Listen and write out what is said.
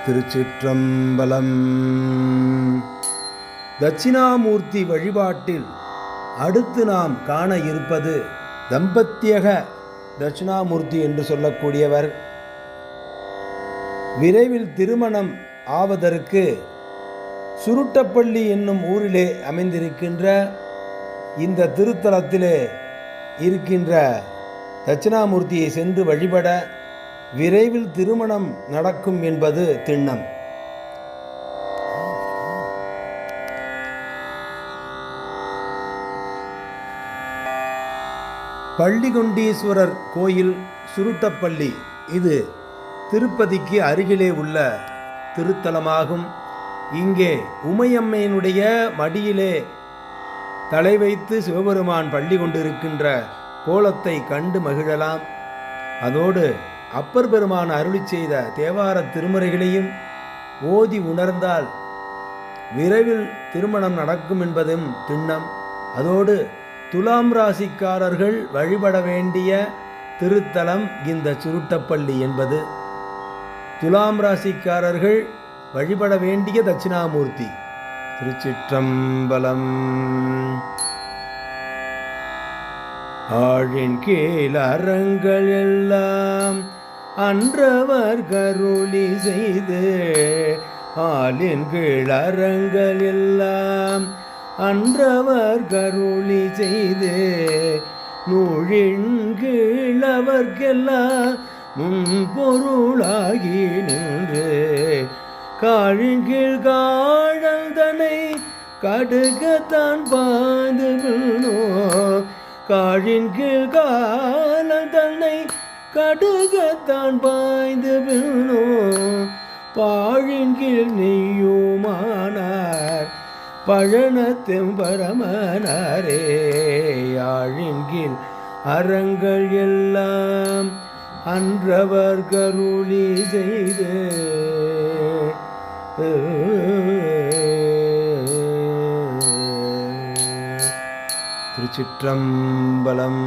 திருச்சிற்றம்பலம். தட்சிணாமூர்த்தி வழிபாட்டில் அடுத்து நாம் காண இருப்பது தம்பத்தியக தட்சிணாமூர்த்தி என்று சொல்லக்கூடியவர். விரைவில் திருமணம் ஆவதற்கு சுருட்டப்பள்ளி என்னும் ஊரிலே அமைந்திருக்கின்ற இந்த திருத்தலத்திலே இருக்கின்ற தட்சிணாமூர்த்தியை சென்று வழிபட விரைவில் திருமணம் நடக்கும் என்பது திண்ணம். பள்ளிகொண்டீஸ்வரர் கோயில் சுருட்டப்பள்ளி இது திருப்பதிக்கு அருகிலே உள்ள திருத்தலமாகும். இங்கே உமையம்மையினுடைய மடியிலே தலை வைத்து சிவபெருமான் பள்ளி கொண்டிருக்கின்ற கோலத்தை கண்டு மகிழலாம். அதோடு அப்பர் பெருமான் அருளி செய்த தேவார திருமுறைகளையும் ஓதி உணர்ந்தால் விரைவில் திருமணம் நடக்கும் என்பதும் திண்ணம். அதோடு துலாம் ராசிக்காரர்கள் வழிபட வேண்டிய திருத்தலம் இந்த சுருட்டப்பள்ளி என்பது. துலாம் ராசிக்காரர்கள் வழிபட வேண்டிய தட்சிணாமூர்த்தி. திருச்சிற்றம்பலம். ஆழின் கீழ் அறங்கள் எல்லாம் அன்றவர் கருளி செய்து, ஆளின் கீழ் அறங்கள் எல்லாம் அன்றவர் கருளி செய்து, நூழின் கீழவர்க்கெல்லாம் முன்பொருளாகி நின்று, காழின் கீழ் காழல் தன்னை கடுகத்தான் பாய்ந்து விழோ, காழின் கீழ் காழல் தன்னை கடுகத்தான் பாய்ந்து விழோ, பாழின் கீழ் நெய்யுமானார் பழனத்தெம் பரமனாரே, யாழின் கீழ் அறங்கள் எல்லாம் அன்றவர் கருளி செய்து. திருச்சிற்றம்பலம்.